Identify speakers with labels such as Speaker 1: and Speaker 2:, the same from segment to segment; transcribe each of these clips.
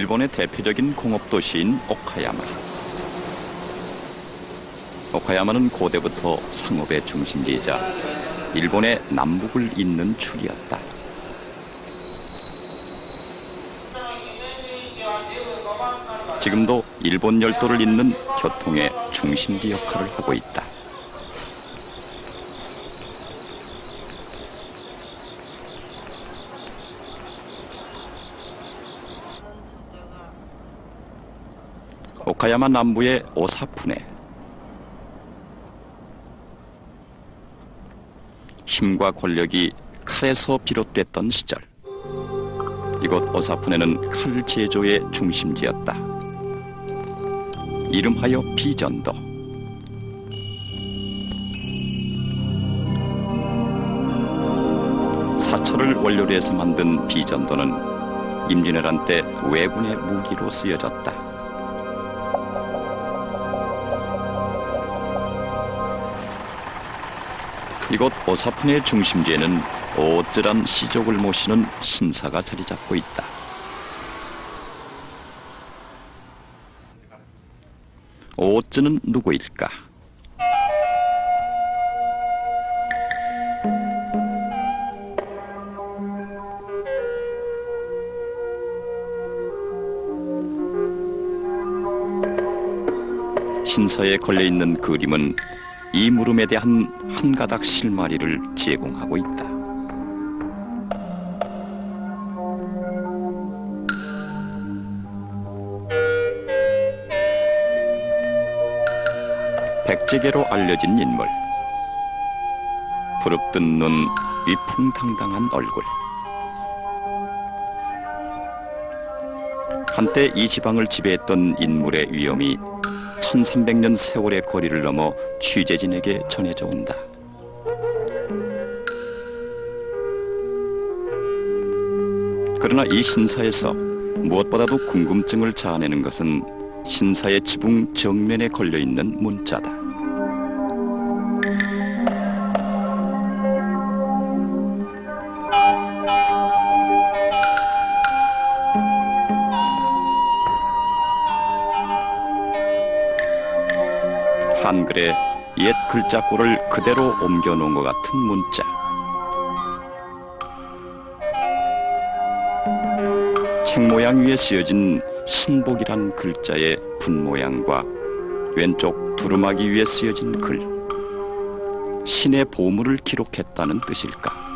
Speaker 1: 일본의 대표적인 공업도시인 오카야마. 오카야마는 고대부터 상업의 중심지이자 일본의 남북을 잇는 축이었다. 지금도 일본 열도를 잇는 교통의 중심지 역할을 하고 있다. 오카야마 남부의 오사푸네. 힘과 권력이 칼에서 비롯됐던 시절, 이곳 오사푸네는 칼 제조의 중심지였다. 이름하여 비전도. 사철을 원료로 해서 만든 비전도는 임진왜란 때 왜군의 무기로 쓰여졌다. 이곳 오사푸네의 중심지에는 오쯔란 시족을 모시는 신사가 자리 잡고 있다. 오쯔는 누구일까? 신사에 걸려있는 그림은 이 물음에 대한 한 가닥 실마리를 제공하고 있다. 백제계로 알려진 인물. 부릅뜬 눈, 위풍당당한 얼굴. 한때 이 지방을 지배했던 인물의 위엄이 1300년 세월의 거리를 넘어 취재진에게 전해져 온다. 그러나 이 신사에서 무엇보다도 궁금증을 자아내는 것은 신사의 지붕 정면에 걸려있는 문자다. 한글에 옛 글자꼴을 그대로 옮겨놓은 것 같은 문자. 책 모양 위에 쓰여진 신복이란 글자의 분 모양과 왼쪽 두루마기 위에 쓰여진 글, 신의 보물을 기록했다는 뜻일까?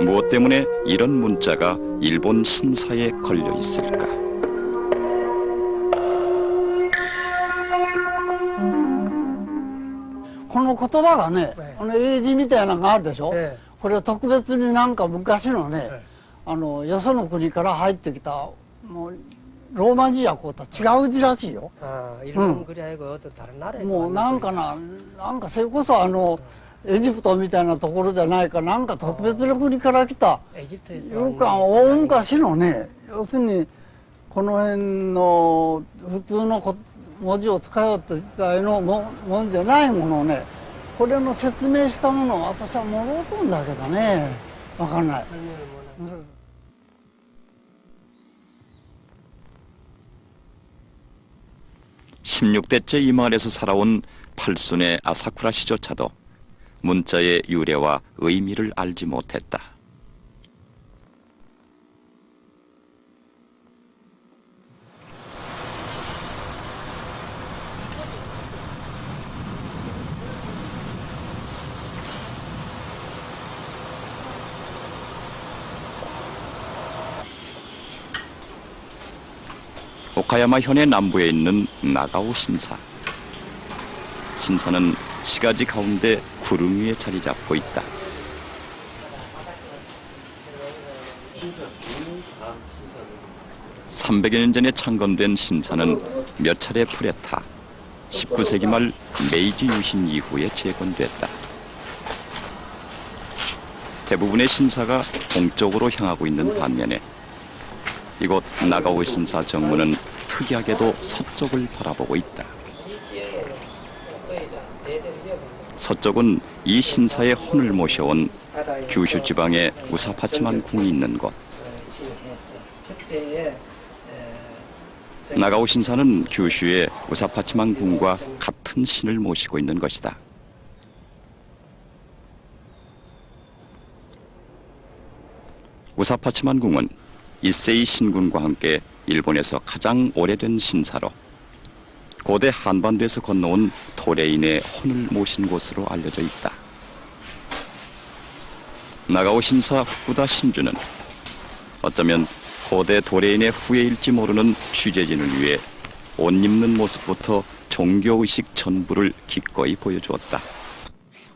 Speaker 1: 무엇 때문에 이런 문자가 일본 신사에 걸려 있을까?
Speaker 2: この言葉がね、英字みたいなのがあるでしょ、これは特別になんか昔のね、よその国から入ってきたもうローマ字訳とは違う字らしいよ。もうなんかなんかそれこそエジプトみたいなところじゃないか、なんか特別な国から来たいうか大昔のね、要するにこの辺の普通の文字を使うって時代のもんじゃないものをね、これの説明したものを私はもろうとんだけどね、わかんない。
Speaker 1: (16대째) 이 마을에서 살아온 팔순의 아사쿠라 씨조차도 문자의 유래와 의미를 알지 못했다. 오카야마 현의 남부에 있는 나가오 신사. 신사는 시가지 가운데 구름 위에 자리 잡고 있다. (300여 년) 전에 창건된 신사는 몇 차례 불에 타 19세기 말 메이지 유신 이후에 재건됐다. 대부분의 신사가 동쪽으로 향하고 있는 반면에 이곳 나가오 신사 정문은 특이하게도 서쪽을 바라보고 있다. 서쪽은 이 신사의 혼을 모셔온 규슈 지방의 우사파치만 궁이 있는 곳. 나가오 신사는 규슈의 우사파치만 궁과 같은 신을 모시고 있는 것이다. 우사파치만 궁은 이세이 신군과 함께 일본에서 가장 오래된 신사로 고대 한반도에서 건너온 도레인의 혼을 모신 곳으로 알려져 있다. 나가오 신사 후쿠다 신주는 어쩌면 고대 도레인의 후예일지 모르는 취재진을 위해 옷 입는 모습부터 종교의식 전부를 기꺼이 보여주었다.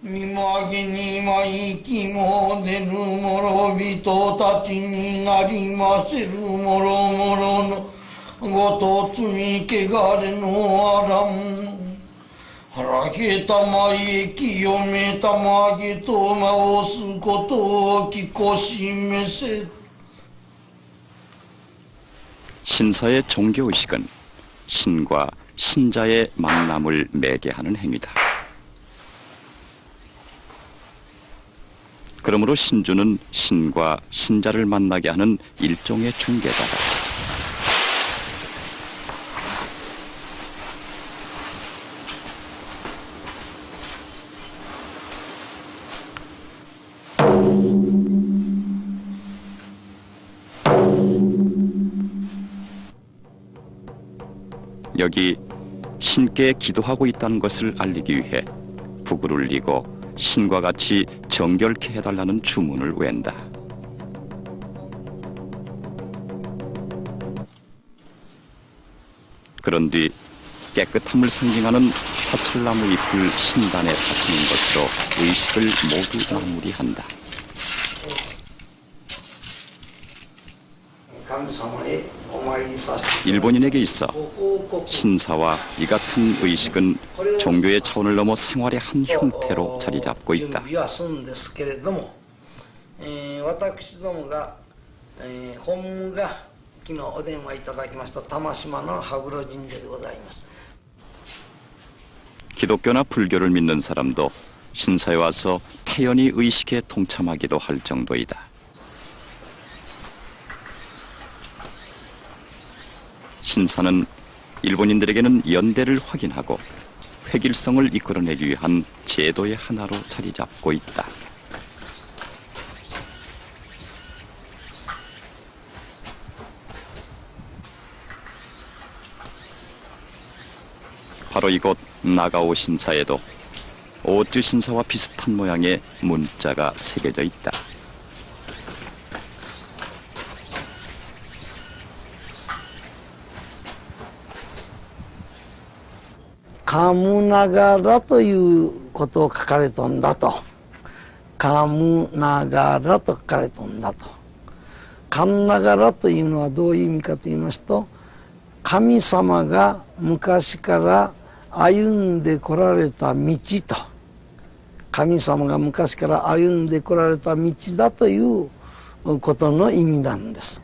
Speaker 3: 見まぎにまいきも出るもろ人たちになりませるもろもろのごとつみけがれのあらん腹けたまい清めたまげと直すことをきこしめせ
Speaker 1: 신사의 종교의식은 신과 신자의 만남을 매개하는 행위다. 그러므로 신주는 신과 신자를 만나게 하는 일종의 중개자다. 여기 신께 기도하고 있다는 것을 알리기 위해 북을 울리고 신과 같이 정결케 해달라는 주문을 외운다. 그런 뒤 깨끗함을 상징하는 사철나무 잎을 신단에 바치는 것으로 의식을 모두 마무리한다. 일본인에게 있어 신사와 이 같은 의식은 종교의 차원을 넘어 생활의 한 형태로 자리 잡고 있다. 기독교나 불교를 믿는 사람도 신사에 와서 태연히 의식에 동참하기도 할 정도이다. 신사는 일본인들에게는 연대를 확인하고 획일성을 이끌어내기 위한 제도의 하나로 자리 잡고 있다. 바로 이곳 나가오 신사에도 오쯔 신사와 비슷한 모양의 문자가 새겨져 있다.
Speaker 3: 가무나가라 ということを書かれたんだと。カムナガラと書かれたんだと。カムナガラというのはどういう意味かと言いますと、神様が昔から歩んでこられた道と、神様が昔から歩んでこられた道だということの意味なんです。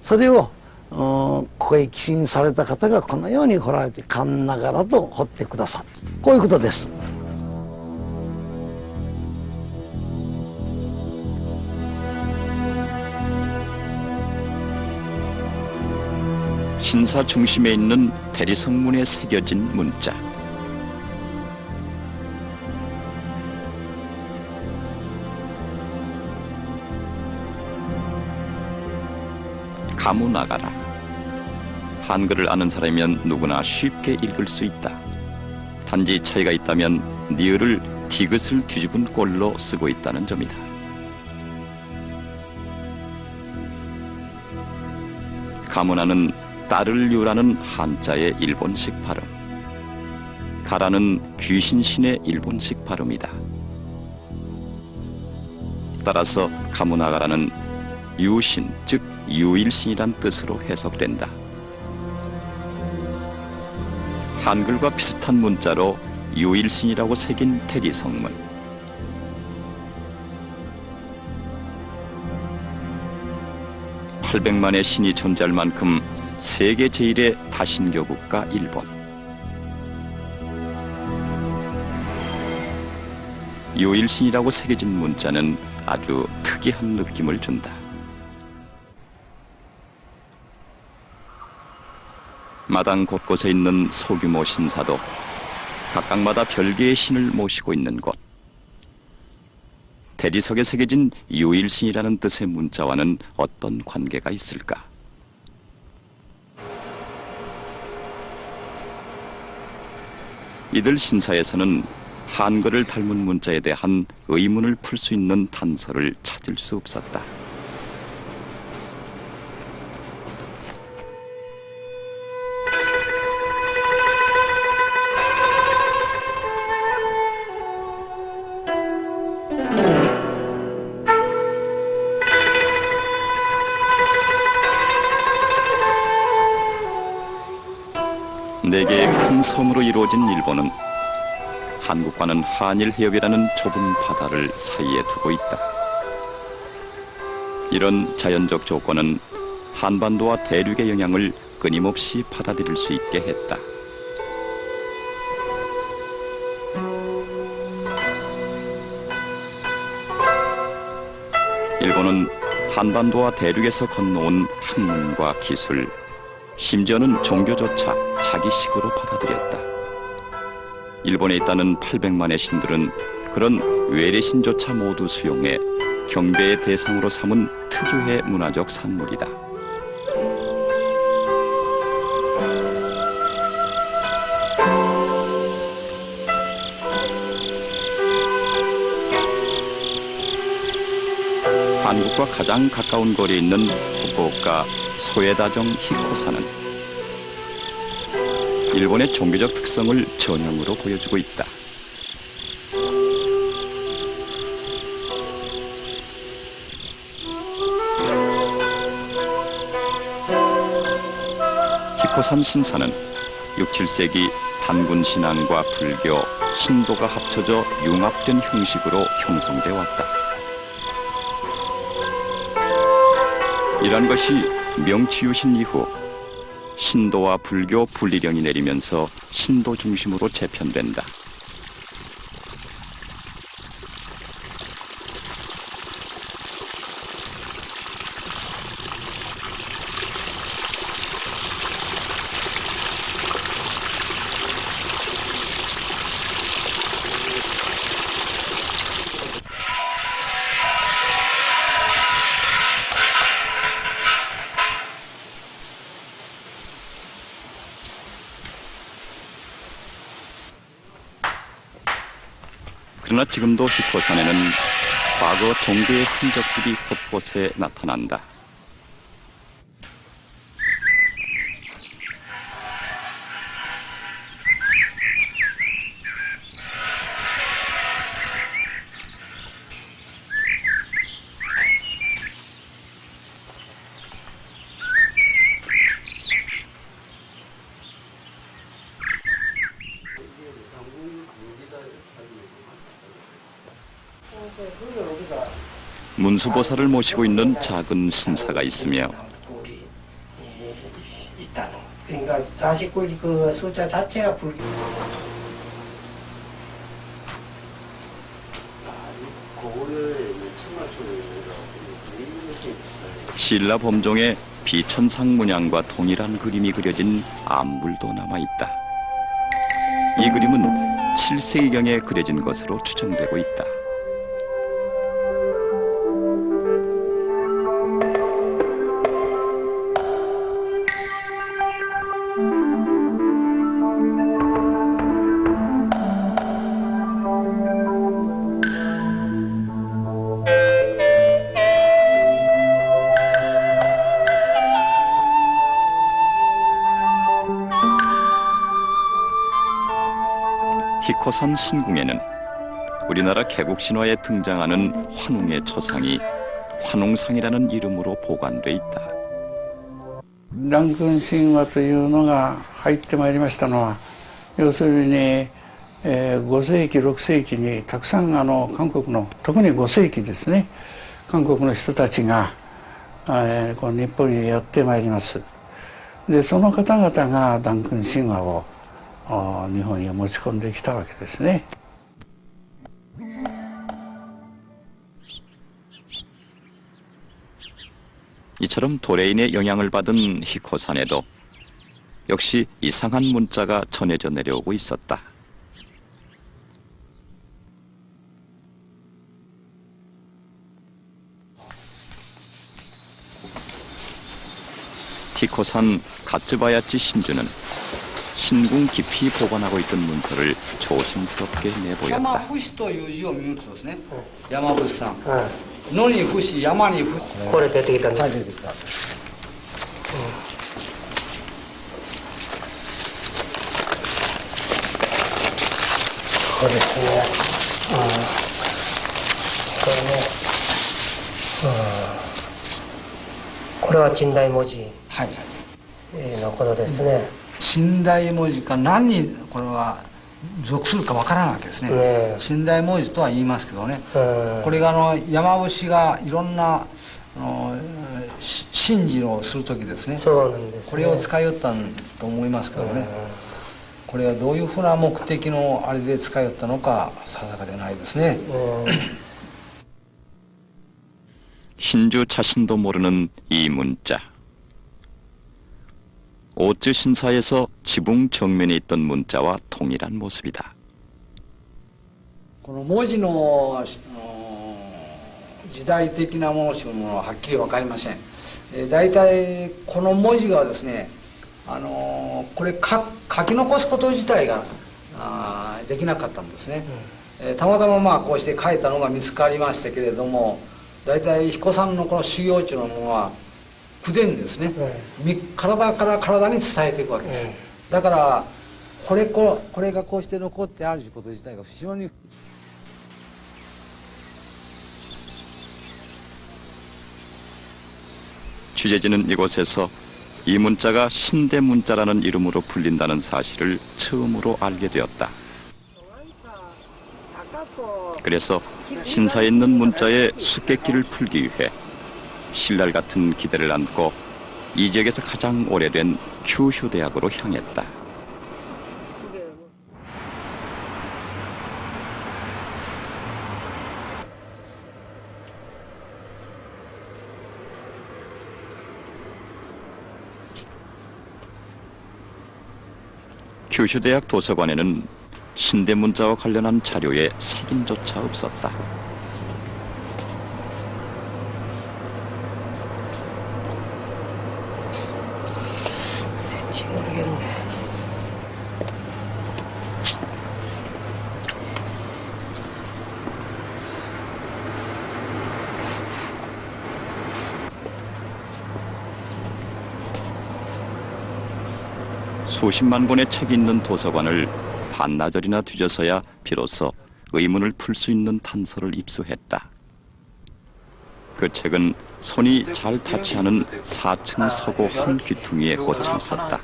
Speaker 3: それをここへ寄進された方がこのように彫られてカンナガラと彫ってくださった、こういうことです。
Speaker 1: 신사 중심에 있는 대리석문에 새겨진 문자. 가무나가라. 한글을 아는 사람이면 누구나 쉽게 읽을 수 있다. 단지 차이가 있다면 니을을 디귿을 뒤집은 꼴로 쓰고 있다는 점이다. 가무나는 딸을 유라는 한자의 일본식 발음, 가라는 귀신신의 일본식 발음이다. 따라서 가무나가라는 유신, 즉 유일신이란 뜻으로 해석된다. 한글과 비슷한 문자로 유일신이라고 새긴 대리석문. (800만의) 신이 존재할 만큼 세계 제1의 다신교 국가 일본. 요일신이라고 새겨진 문자는 아주 특이한 느낌을 준다. 마당 곳곳에 있는 소규모 신사도 각각마다 별개의 신을 모시고 있는 곳. 대리석에 새겨진 요일신이라는 뜻의 문자와는 어떤 관계가 있을까? 이들 신사에서는 한글을 닮은 문자에 대한 의문을 풀 수 있는 단서를 찾을 수 없었다. 네 개의 큰 섬으로 이루어진 일본은 한국과는 한일 해협이라는 좁은 바다를 사이에 두고 있다. 이런 자연적 조건은 한반도와 대륙의 영향을 끊임없이 받아들일 수 있게 했다. 일본은 한반도와 대륙에서 건너온 학문과 기술, 심지어는 종교조차 자기식으로 받아들였다. 일본에 있다는 800만의 신들은 그런 외래신조차 모두 수용해 경배의 대상으로 삼은 특유의 문화적 산물이다. 한국과 가장 가까운 거리에 있는 후쿠오카 소에다정 히코사는 일본의 종교적 특성을 전형으로 보여주고 있다. 히코산 신사는 6, 7세기 단군 신앙과 불교, 신도가 합쳐져 융합된 형식으로 형성돼 왔다. 이러한 것이 명치유신 이후 신도와 불교 분리령이 내리면서 신도 중심으로 재편된다. 그러나 지금도 히코산에는 과거 종교의 흔적들이 곳곳에 나타난다. 문수보살을 모시고 있는 작은 신사가 있으며
Speaker 4: 그러니까 49일 그 숫자 자체가 불교.
Speaker 1: 신라 범종의 비천상 문양과 동일한 그림이 그려진 암불도 남아있다. 이 그림은 7세기경에 그려진 것으로 추정되고 있다. 히코산 신궁에는 우리나라 개국신화에 등장하는 환웅의 초상이 환웅상이라는 이름으로 보관돼 있다.
Speaker 2: 南軍神話というのが入ってまいりましたのは、要するに、5世紀6世紀にたくさん韓国の特に5世紀ですね、韓国の人たちが、この日本にやってまいります。でその方々が南軍神話を日本に持ち込んできたわけですね。
Speaker 1: 이처럼 도레인의 영향을 받은 히코산에도 역시 이상한 문자가 전해져 내려오고 있었다. 히코산 가츠바야치 신주는 신궁 깊이 보관하고 있던 문서를 조심스럽게
Speaker 5: 山
Speaker 1: 내보였다.
Speaker 5: 伏という字を見るとですね、山伏さん、野に伏し、山に伏し、
Speaker 4: これ出てきたね、
Speaker 5: はい、出てきた。
Speaker 4: そうですね、これね、これは陳代文字
Speaker 5: はい。
Speaker 4: のことですね。
Speaker 5: 寝台文字か何にこれは属するかわからないわけですね。
Speaker 4: ねえ
Speaker 5: 寝台文字とは言いますけどね。
Speaker 4: うん
Speaker 5: これが山伏がいろんな神事をする時ですね。
Speaker 4: そうなんですね。
Speaker 5: これを使いよったんと思いますけどね。これはどういうふうな目的のあれで使いよったのか定かでないですね。
Speaker 1: 신주 자신도 모르는 이 문자. 오쯔 신사에서 지붕 정면에 있던 문자와 동일한 모습이다.
Speaker 5: この文字の時代的なものというものははっきり分かりません。大体この文字がですね、これ書き残すこと自体ができなかったんですね。たまたままあこうして書いたのが見つかりましたけれども、大体彦さんのこの修行中のものは口伝ですね、体から体に伝えていくわけです。だからこれがこうして残ってあるということ自体が非常に
Speaker 1: 취재진은 이곳에서 이 문자가 신대 문자라는 이름으로 불린다는 사실을 처음으로 알게 되었다. 그래서 신사에 있는 문자의 수수께끼를 풀기 위해 신랄 같은 기대를 안고 이 지역에서 가장 오래된 큐슈 대학으로 향했다. 큐슈 대학 도서관에는 신대 문자와 관련한 자료에 색임조차 없었다.
Speaker 4: 모르겠네.
Speaker 1: 수십만 권의 책이 있는 도서관을 반나절이나 뒤져서야 비로소 의문을 풀 수 있는 단서를 입수했다. 그 책은 손이 잘 닿지 않은 4층 서고 한 귀퉁이에 꽂혀 있었다.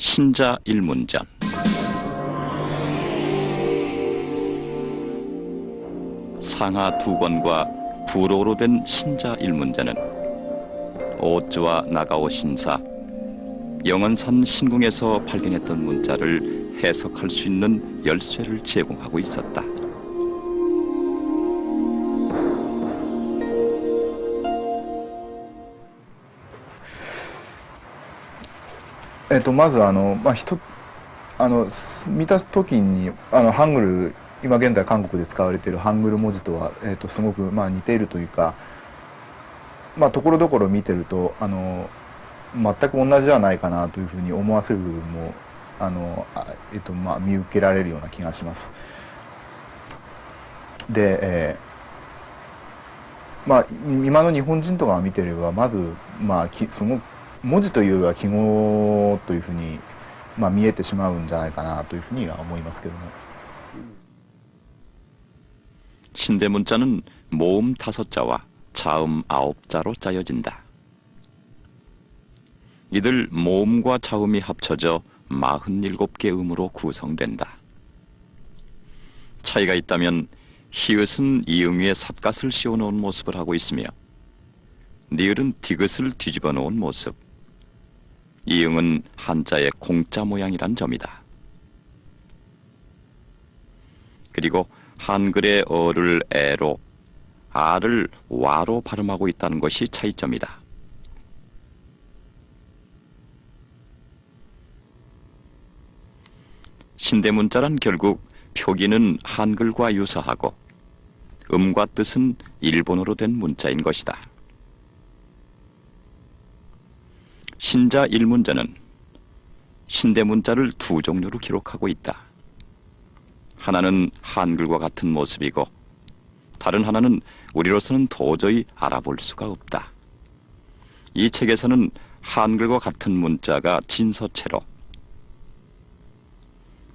Speaker 1: 신자 일문전. 상하 2권과 부로로 된 신자 일문전은 오쯔와 나가오 신사, 영원산 신궁에서 발견했던 문자를 해석할 수 있는 열쇠를 제공하고 있었다.
Speaker 6: まず見た時にハングル今現在韓国で使われているハングル文字とは、すごく似ているというか、ところどころ見てると全く同じじゃないかなというふうに思わせる部分も見受けられるような気がします。で、今の日本人とかが見てればまずすごく文字というよりは記号というふうに、見えてしまうんじゃないかなというふうには思いますけども。
Speaker 1: 신대 문자는 모음 5자와 자음 9자로 짜여진다. 이들 모음과 자음이 합쳐져 47개 음으로 구성된다. 차이가 있다면 히읗은 이응 위에 삿갓을 씌워놓은 모습을 하고 있으며 니을은 디귿을 뒤집어 놓은 모습, 이응은 한자의 공자 모양이란 점이다. 그리고 한글의 어를 애로, 아를 와로 발음하고 있다는 것이 차이점이다. 신대문자란 결국 표기는 한글과 유사하고 음과 뜻은 일본어로 된 문자인 것이다. 신자 일문자는 신대문자를 두 종류로 기록하고 있다. 하나는 한글과 같은 모습이고 다른 하나는 우리로서는 도저히 알아볼 수가 없다. 이 책에서는 한글과 같은 문자가 진서체로,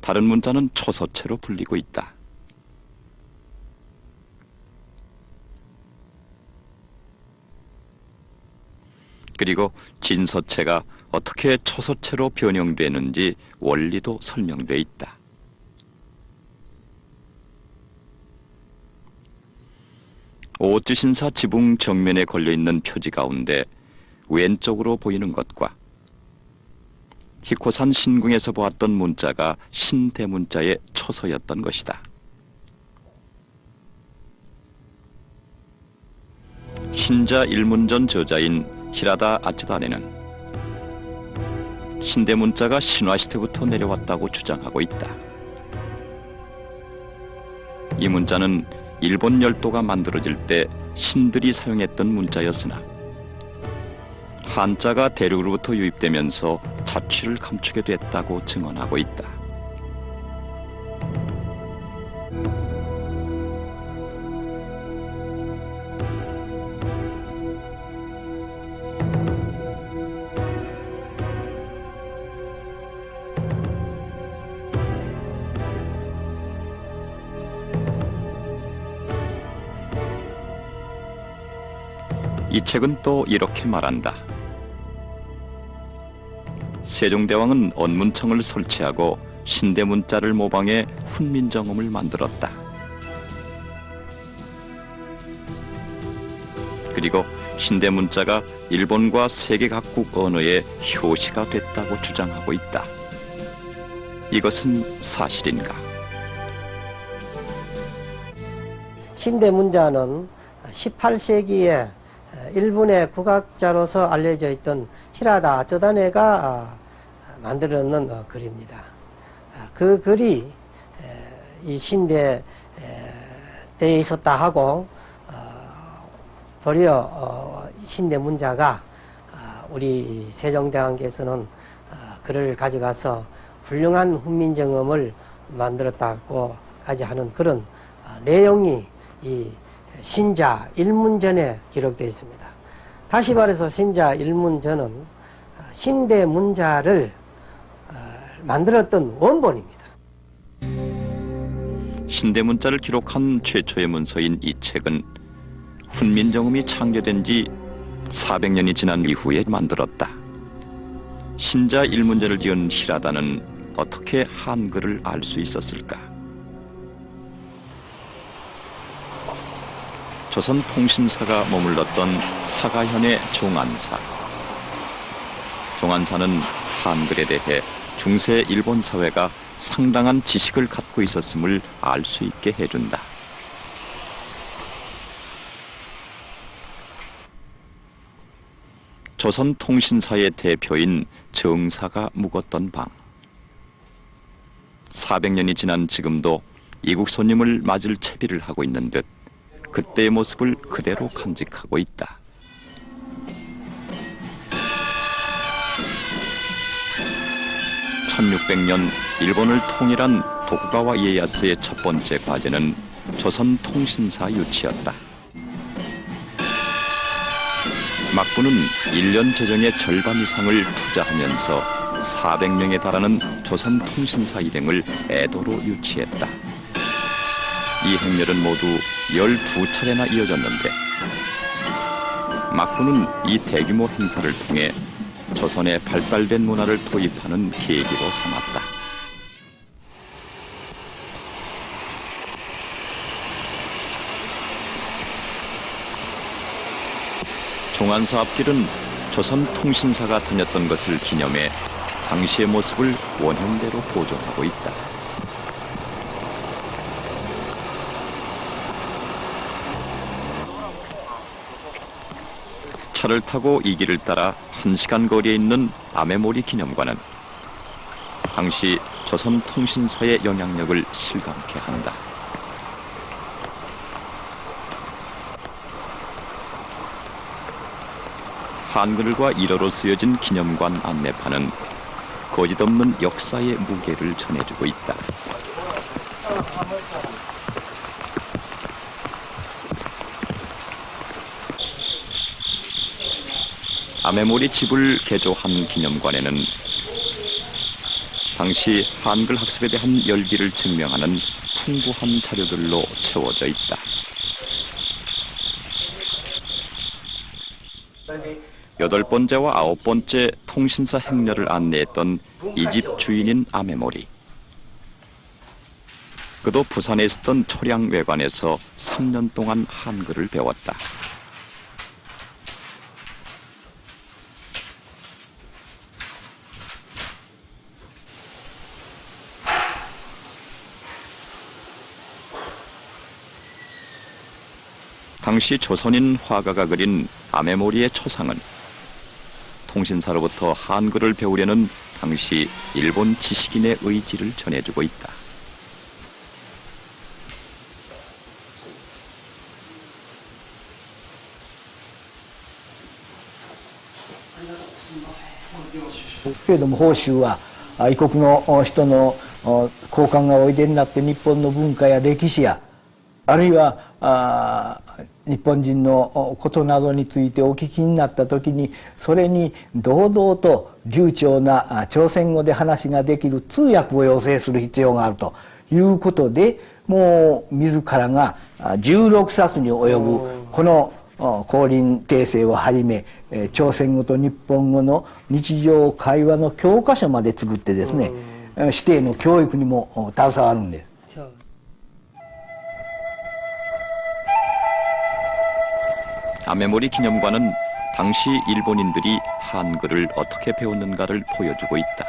Speaker 1: 다른 문자는 초서체로 불리고 있다. 그리고 진서체가 어떻게 초서체로 변형되는지 원리도 설명돼 있다. 오쯔신사 지붕 정면에 걸려있는 표지 가운데 왼쪽으로 보이는 것과 히코산 신궁에서 보았던 문자가 신대문자의 초서였던 것이다. 신자 일문전 저자인 히라다 아츠다네는 신대문자가 신화시대부터 내려왔다고 주장하고 있다. 이 문자는 일본 열도가 만들어질 때 신들이 사용했던 문자였으나 한자가 대륙으로부터 유입되면서 자취를 감추게 됐다고 증언하고 있다. 이 책은 또 이렇게 말한다. 세종대왕은 언문청을 설치하고 신대문자를 모방해 훈민정음을 만들었다. 그리고 신대문자가 일본과 세계 각국 언어의 효시가 됐다고 주장하고 있다. 이것은 사실인가?
Speaker 4: 신대문자는 18세기에 일본의 국학자로서 알려져 있던 히라다 아츠다네가 만들어놓은 글입니다. 그 글이 이 신대에 있었다 하고 도리어 신대문자가 우리 세종대왕께서는 글을 가져가서 훌륭한 훈민정음을 만들었다고까지 하는 그런 내용이 이 신자 일문전에 기록되어 있습니다. 다시 말해서 신자 일문전은 신대문자를 만들었던 원본입니다.
Speaker 1: 신대문자를 기록한 최초의 문서인 이 책은 훈민정음이 창제된 지 400년이 지난 이후에 만들었다. 신자 일문제를 지은 히라다는 어떻게 한글을 알 수 있었을까? 조선 통신사가 머물렀던 사가현의 종안사. 종안사는 한글에 대해 중세 일본 사회가 상당한 지식을 갖고 있었음을 알 수 있게 해준다. 조선 통신사의 대표인 정사가 묵었던 방. 400년이 지난 지금도 이국 손님을 맞을 채비를 하고 있는 듯 그때의 모습을 그대로 간직하고 있다. (1600년) 일본을 통일한 도쿠가와 이에야스의 첫 번째 과제는 조선 통신사 유치였다. 막부는 1년 재정의 절반 이상을 투자하면서 400명에 달하는 조선 통신사 일행을 애도로 유치했다. 이 행렬은 모두 12차례나 이어졌는데 막부는 이 대규모 행사를 통해 조선의 발달된 문화를 도입하는 계기로 삼았다. 종안사업길은 조선 통신사가 다녔던 것을 기념해 당시의 모습을 원형대로 보존하고 있다. 차를 타고 이 길을 따라 1시간 거리에 있는 아메모리 기념관은 당시 조선 통신사의 영향력을 실감케 한다. 한글과 일어로 쓰여진 기념관 안내판은 거짓없는 역사의 무게를 전해주고 있다. 아메모리 집을 개조한 기념관에는 당시 한글 학습에 대한 열기를 증명하는 풍부한 자료들로 채워져 있다. 여덟 번째와 아홉 번째 통신사 행렬을 안내했던 이 집 주인인 아메모리. 그도 부산에 있었던 초량외관에서 3년 동안 한글을 배웠다. 당시 조선인 화가가 그린 아메모리의 초상은 통신사로부터 한글을 배우려는 당시 일본 지식인의 의지를 전해주고 있다.
Speaker 7: けれども芳州は異国の人の高官がおいでになって日本の文化や歴史やあるいは日本人のことなどについてお聞きになった時にそれに堂々と流暢な朝鮮語で話ができる通訳を要請する必要があるということでもう自らが16冊に及ぶこの光琳訂正をはじめ朝鮮語と日本語の日常会話の教科書まで作ってですね指定の教育にも携わるんです。
Speaker 1: 아메모리 기념관은 당시 일본인들이 한글을 어떻게 배웠는가를 보여주고 있다.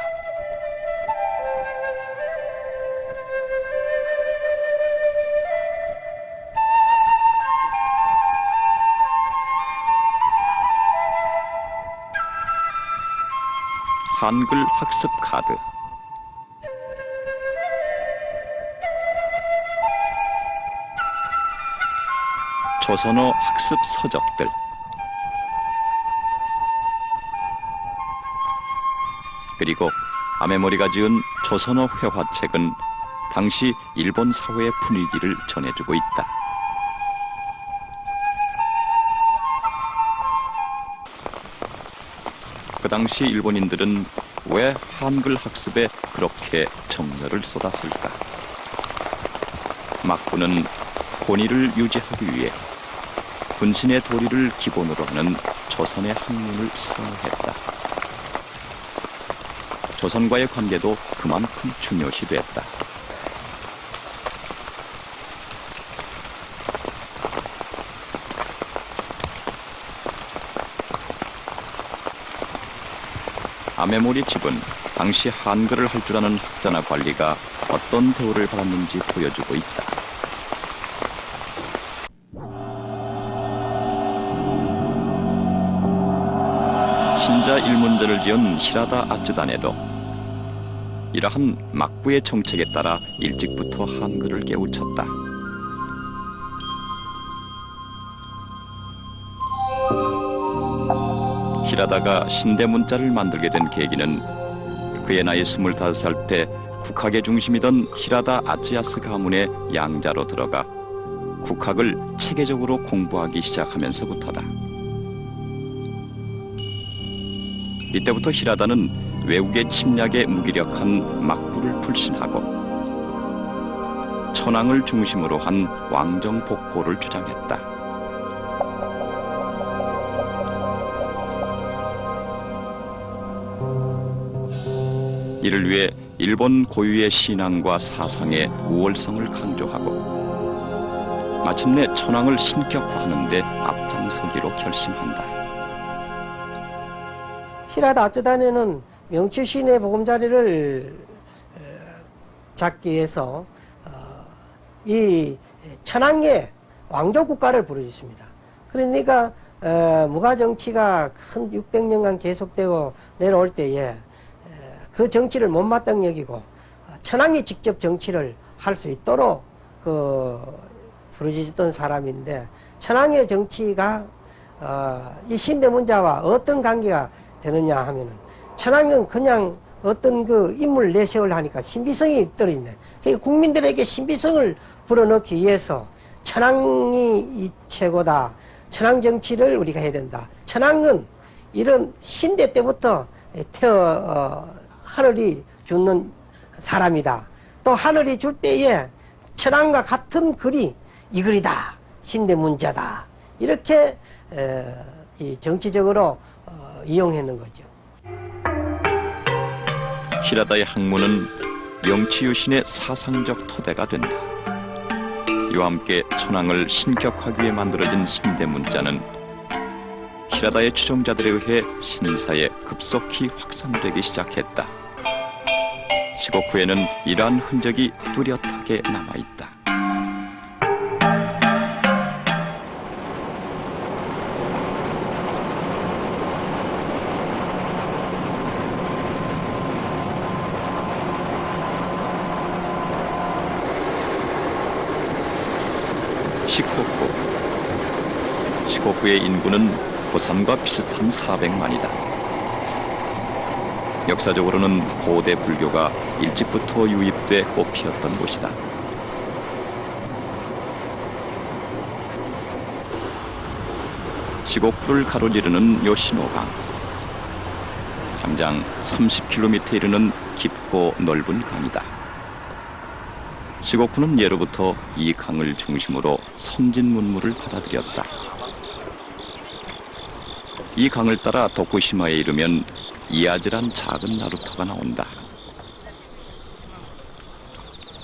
Speaker 1: 한글 학습 카드. 조선어 학습 서적들. 그리고 아메모리가 지은 조선어 회화책은 당시 일본 사회의 분위기를 전해주고 있다. 그 당시 일본인들은 왜 한글 학습에 그렇게 정열을 쏟았을까? 막부는 권위를 유지하기 위해 군신의 도리를 기본으로 하는 조선의 학문을 선호했다. 조선과의 관계도 그만큼 중요시 됐다. 아메모리 집은 당시 한글을 할 줄 아는 학자나 관리가 어떤 대우를 받았는지 보여주고 있다. 신자 일문제를 지은 히라다 아쯔단에도 이러한 막부의 정책에 따라 일찍부터 한글을 깨우쳤다. 히라다가 신대문자를 만들게 된 계기는 그의 나이 25살 때 국학의 중심이던 히라다 아쯔야스 가문의 양자로 들어가 국학을 체계적으로 공부하기 시작하면서부터다. 이때부터 히라다는 외국의 침략에 무기력한 막부를 불신하고 천황을 중심으로 한 왕정 복고를 주장했다. 이를 위해 일본 고유의 신앙과 사상의 우월성을 강조하고 마침내 천황을 신격화하는 데 앞장서기로 결심한다.
Speaker 4: 히라다 아쯔다네는 명치신의 보금자리를 잡기 위해서 이 천황의 왕조 국가를 부르짖습니다. 그러니까 무가 정치가 큰 600년간 계속되고 내려올 때에 그 정치를 못마땅 여기고 천황이 직접 정치를 할 수 있도록 부르짖었던 사람인데, 천황의 정치가 이 신대문자와 어떤 관계가 되느냐 하면은, 천황은 그냥 어떤 그 인물을 내세우려 하니까 신비성이 떨어진다. 그러니까 국민들에게 신비성을 불어넣기 위해서 천황이 이 최고다, 천황 정치를 우리가 해야 된다. 천황은 이런 신대 때부터 하늘이 주는 사람이다. 또 하늘이 줄 때에 천황과 같은 글이 이 글이다, 신대문자다, 이렇게 이 정치적으로 이용하는 거죠.
Speaker 1: 히라다의 학문은 명치유신의 사상적 토대가 된다. 이와 함께 천황을 신격화하기 위해 만들어진 신대문자는 히라다의 추종자들에 의해 신사에 급속히 확산되기 시작했다. 시고쿠에는 이러한 흔적이 뚜렷하게 남아있다. 시코쿠의 인구는 부산과 비슷한 400만이다. 역사적으로는 고대 불교가 일찍부터 유입돼 꽃피었던 곳이다. 시코쿠를 가로지르는 요시노강, 장장 30km 이르는 깊고 넓은 강이다. 시코쿠는 예로부터 이 강을 중심으로 선진 문물을 받아들였다. 이 강을 따라 도쿠시마에 이르면 이아즈란 작은 나루터가 나온다.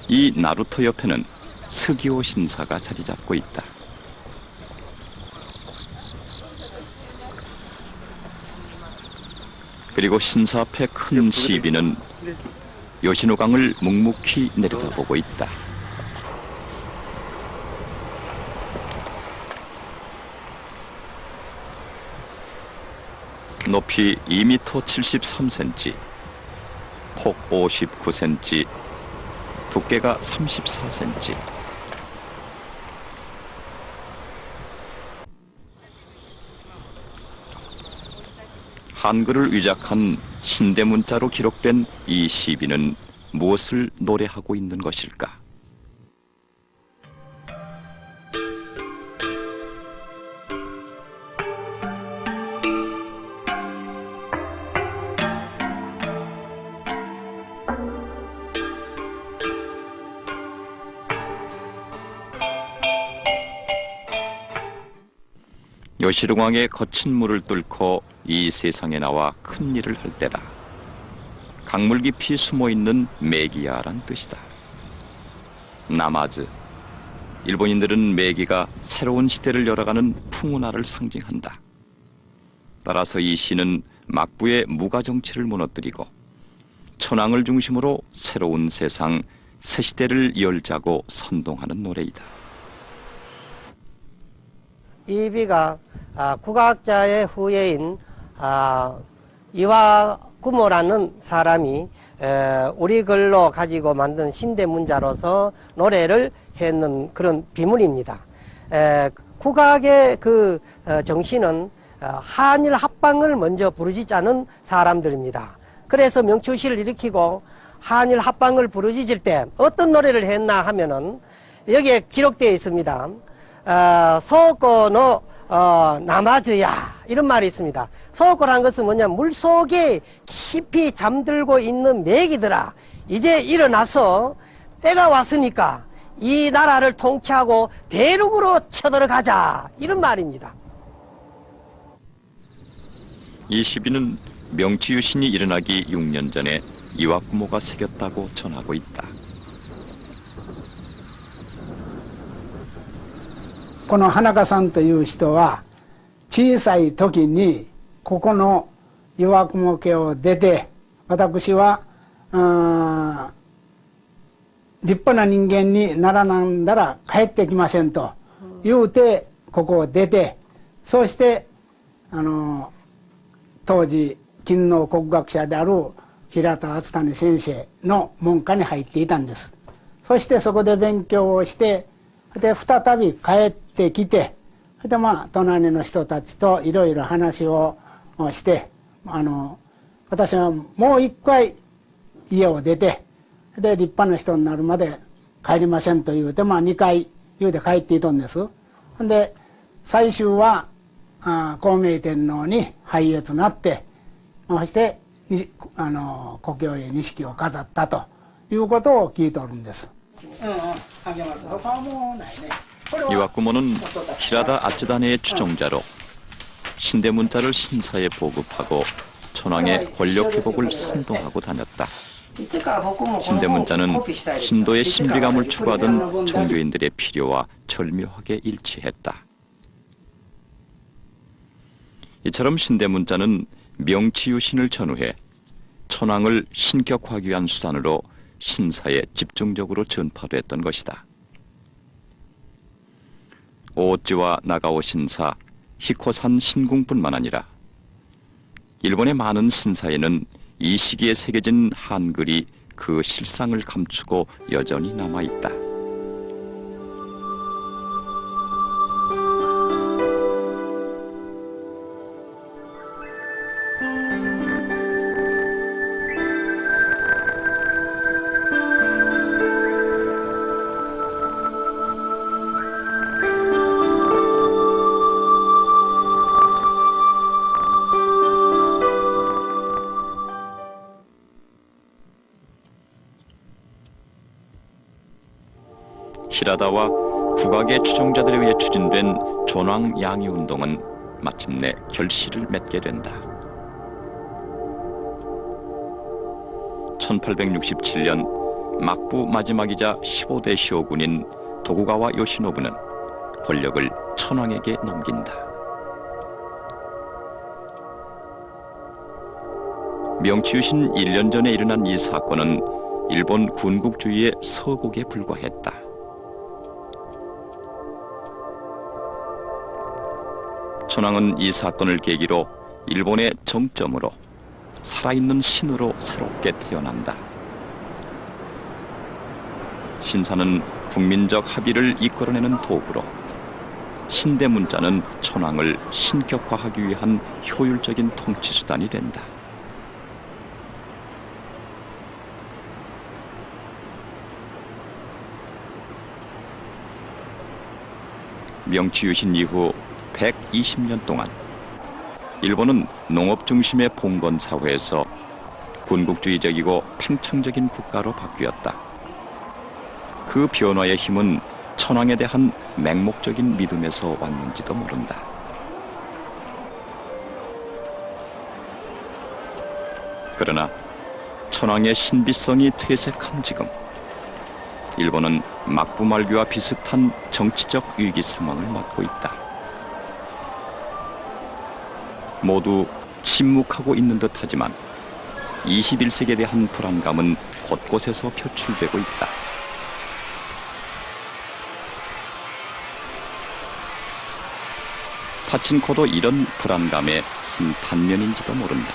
Speaker 1: 이 나루터 옆에는 스기오 신사가 자리 잡고 있다. 그리고 신사 앞에 큰 시비는 요시노강을 묵묵히 내려다보고 있다. 높이 2m 73cm, 폭 59cm, 두께가 34cm. 한글을 위작한 신대문자로 기록된 이 시비는 무엇을 노래하고 있는 것일까? 요시르광의 거친 물을 뚫고 이 세상에 나와 큰 일을 할 때다. 강물 깊이 숨어있는 메기야란 뜻이다. 나마즈, 일본인들은 메기가 새로운 시대를 열어가는 풍운하를 상징한다. 따라서 이 시는 막부의 무가정치를 무너뜨리고 천황을 중심으로 새로운 세상, 새 시대를 열자고 선동하는 노래이다.
Speaker 4: 이 비가 국악자의 후예인 이와구모라는 사람이 우리 글로 가지고 만든 신대문자로서 노래를 했는 그런 비문입니다. 국악의 그 정신은 한일 합방을 먼저 부르짖자는 사람들입니다. 그래서 명추시를 일으키고 한일 합방을 부르짖을 때 어떤 노래를 했나 하면은 여기에 기록되어 있습니다. 소고노 나마즈야, 이런 말이 있습니다. 소고라는 것은 뭐냐, 물속에 깊이 잠들고 있는 메기들아, 이제 일어나서 때가 왔으니까 이 나라를 통치하고 대륙으로 쳐들어가자, 이런 말입니다.
Speaker 1: 이 시비는 명치유신이 일어나기 6년 전에 이와쿠모가 새겼다고 전하고 있다.
Speaker 2: この花香さんという人は小さい時にここの岩雲家を出て、私は立派な人間にならなんだら帰ってきませんと言うてここを出て、そして当時勤王国学者である平田篤胤先生の門下に入っていたんです。そしてそこで勉強をして、で再び帰ってきて、で隣の人たちといろいろ話をして、私はもう一回家を出て、で立派な人になるまで帰りませんと言うて、2回言うて帰っていたんです。で最終は孝明天皇に拝謁なって、そして故郷へ錦を飾ったということを聞いておるんです。
Speaker 1: 이와쿠모는 히라다 아츠다네의 추종자로 신대문자를 신사에 보급하고 천황의 권력 회복을 선동하고 다녔다. 신대문자는 신도의 신비감을 추구하던 종교인들의 필요와 절묘하게 일치했다. 이처럼 신대문자는 명치유신을 전후해 천황을 신격화하기 위한 수단으로 신사에 집중적으로 전파됐던 것이다. 오오찌와 나가오 신사, 히코산 신궁뿐만 아니라 일본의 많은 신사에는 이 시기에 새겨진 한글이 그 실상을 감추고 여전히 남아있다. 히라다와 국악의 추종자들에 의해 추진된 존왕 양위 운동은 마침내 결실을 맺게 된다. 1867년 막부 마지막이자 15대 쇼군인 도쿠가와 요시노부는 권력을 천황에게 넘긴다. 명치유신 1년 전에 일어난 이 사건은 일본 군국주의의 서곡에 불과했다. 천황은 이 사건을 계기로 일본의 정점으로 살아있는 신으로 새롭게 태어난다. 신사는 국민적 합의를 이끌어내는 도구로, 신대문자는 천황을 신격화하기 위한 효율적인 통치 수단이 된다. 명치유신 이후 120년 동안 일본은 농업 중심의 봉건 사회에서 군국주의적이고 팽창적인 국가로 바뀌었다. 그 변화의 힘은 천황에 대한 맹목적인 믿음에서 왔는지도 모른다. 그러나 천황의 신비성이 퇴색한 지금 일본은 막부말기와 비슷한 정치적 위기 상황을 맞고 있다. 모두 침묵하고 있는 듯하지만 21세기에 대한 불안감은 곳곳에서 표출되고 있다. 파친코도 이런 불안감의 한 단면인지도 모른다.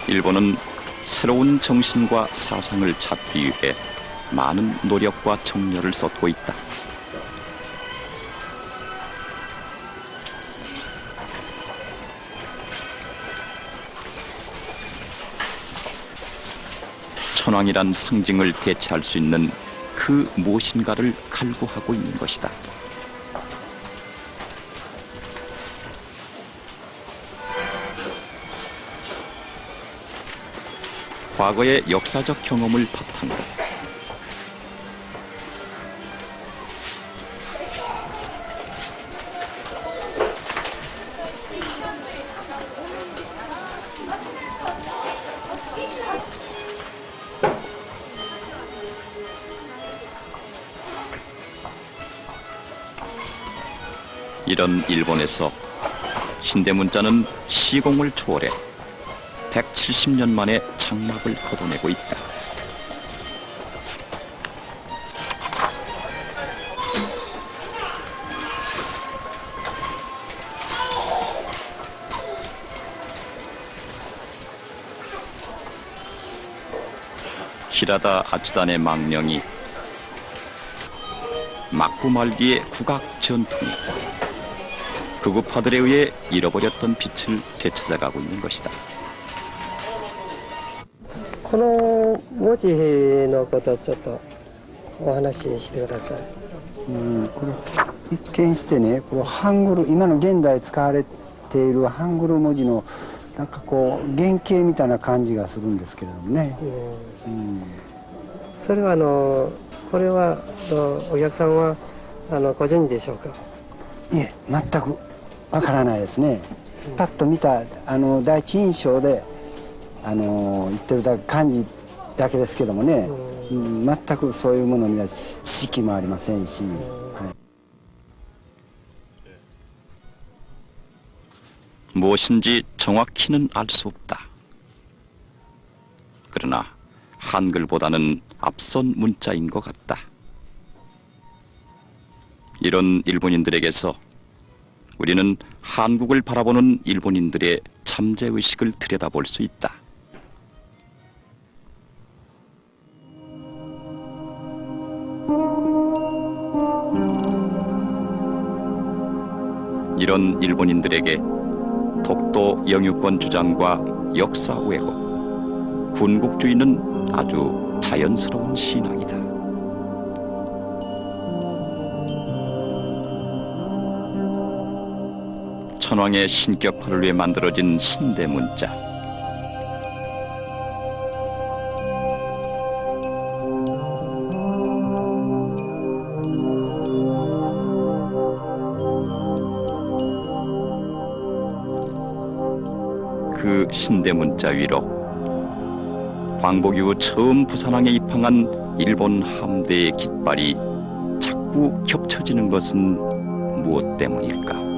Speaker 1: 일본은 새로운 정신과 사상을 찾기 위해 많은 노력과 정열을 쏟고 있다. 천황이란 상징을 대체할 수 있는 그 무엇인가를 갈구하고 있는 것이다. 과거의 역사적 경험을 바탕으로 이런 일본에서 신대문자는 시공을 초월해 170년 만에 장막을 걷어내고 있다. 히라다 아츠단의 망령이 막부 말기의 국악 전통이 극우파들에 의해 잃어버렸던 빛을 되찾아가고 있는 것이다.
Speaker 4: この文字のことをちょっとお話ししてください。
Speaker 8: これ一見してね、このハングル、今の現代使われているハングル文字のなんかこう原型みたいな感じがするんですけれどもね。
Speaker 4: それはこれはお客さんはご存知でしょうか。
Speaker 8: いえ、全くわからないですね。パッと見た第一印象で言ってる感じだけですけどもね、全くそういうものには知識もありませんし、はい、
Speaker 1: 무엇인지 정확히는 알 수 없다. 그러나 한글보다는 앞선 문자인 것 같다. 이런 일본인들에게서 우리는 한국을 바라보는 일본인들의 잠재의식을 들여다볼 수 있다. 이런 일본인들에게 독도 영유권 주장과 역사 왜곡, 군국주의는 아주 자연스러운 신앙이다. 천황의 신격화를 위해 만들어진 신대문자. 그 신대문자 위로 광복 이후 처음 부산항에 입항한 일본 함대의 깃발이 자꾸 겹쳐지는 것은 무엇 때문일까?